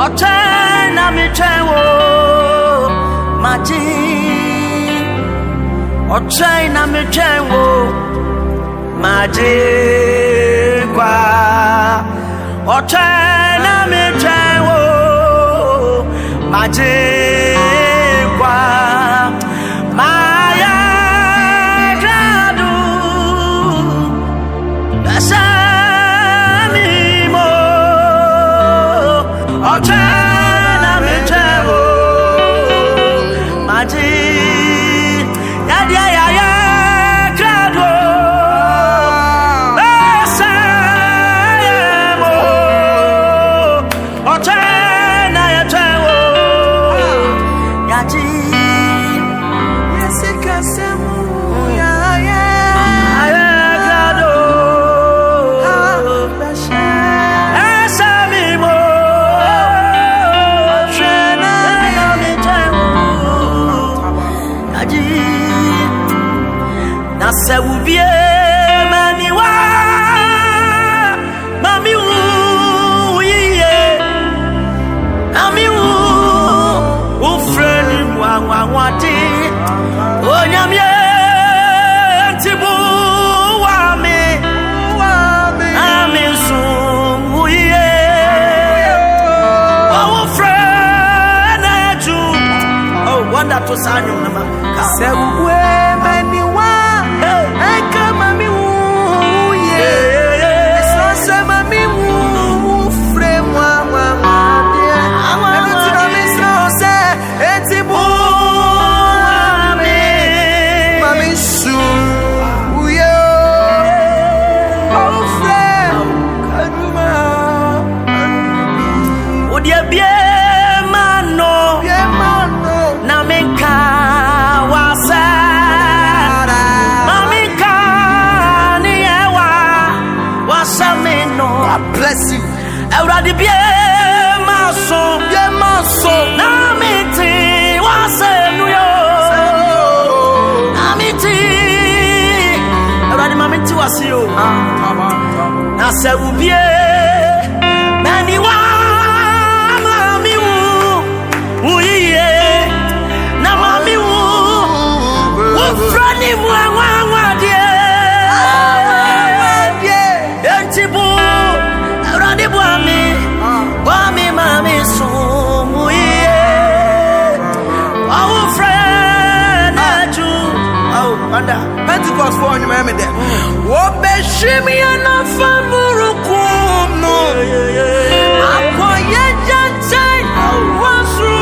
Otena mi chewo maji. Otena mi chewo maji kwa. Otena mi chewo maji kwa. Maya gradu dasami mo. Otena mi chewo maji ya ya ya ya gradu dasami mo. Otena ya chewo yaji yesika semu ya ya gradu dasami mo. Nasa ubie mami wa mami uye mami ufreni mwa mwati onyamye ntibu wame amisun uye ufreni ju oh wonder to sanyo nama nasa ubie mami wa mami uye so mami ufre mwa dia everything I miss no say etibu mami su uye ufre kaduma odia bie mano na menka wasa. God bless you. Everybody be maso, na miti wase nuyo, na miti. Everybody mamiti wase yo. Na se ubie, mani wa mami uye, na mami ufrani mwa die. Wami mami sumuye our friend aju oh manda Pentecost for you me there wo be shimi na famuru kuno akoye janje wasu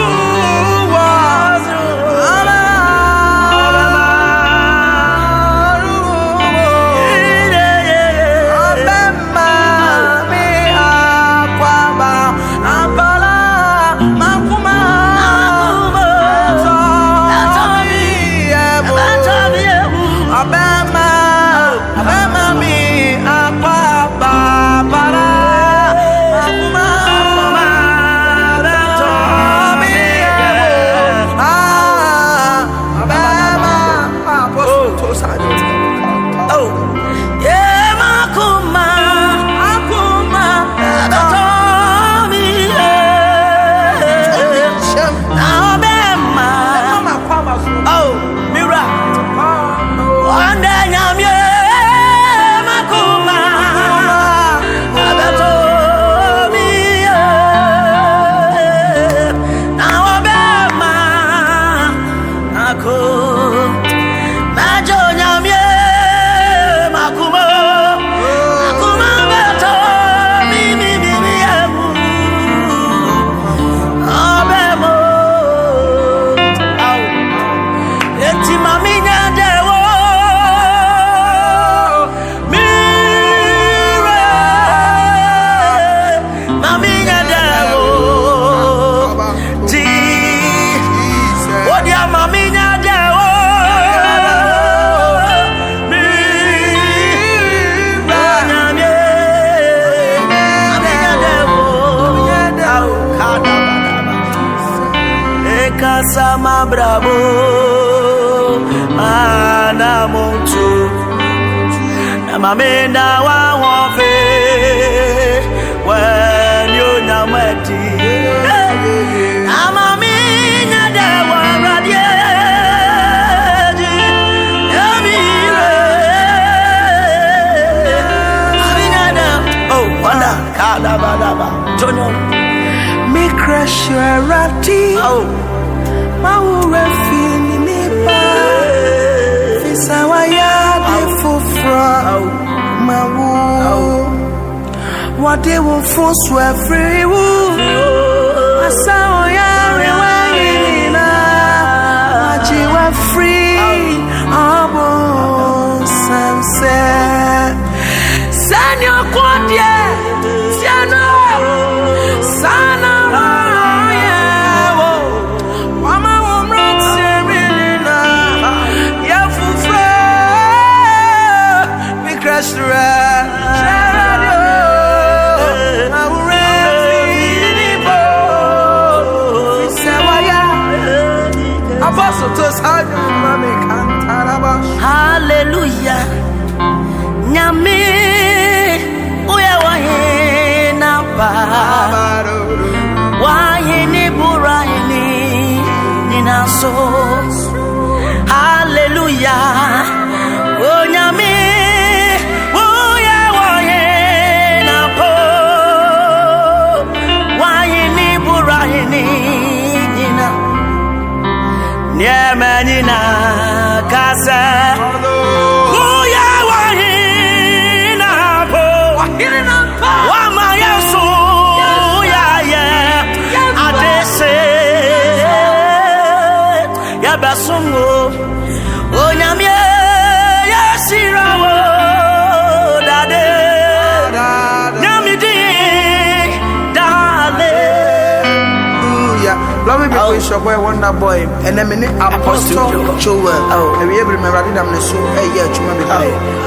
sama bravo ana montu na mamenda wa wafe when you na mati crash your ratty. Oh, my refini nipa. Fisawaya de fufra. Oh, my woo. What they will force were free woo. I saw ya rewinding. What you were free. Oh, sunset. Sanyo Quadia. Siano. Sana. Hallelujah. Nyame uya wahe na ba wahe ni burahini ninaso. Hallelujah. Oh nyame uya wahe na po wahe ni burahini nina nyemenina kasa. Basungo onyamye yasirawo dade nyamidi dale. Love me before your boy Wonder Boy and then many Apostle Joel. Oh, and we able to remember them so a year to me.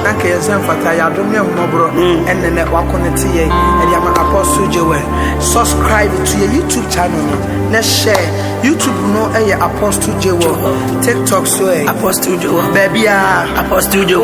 Thank you, Sam Fataya, don't know more, and then that walk on the TA and I'm Apostle Joel. Subscribe to your YouTube channel. Let's share. YouTube no Apostle Joel. TikTok so Apostle Joel. Baby Apostle Joel.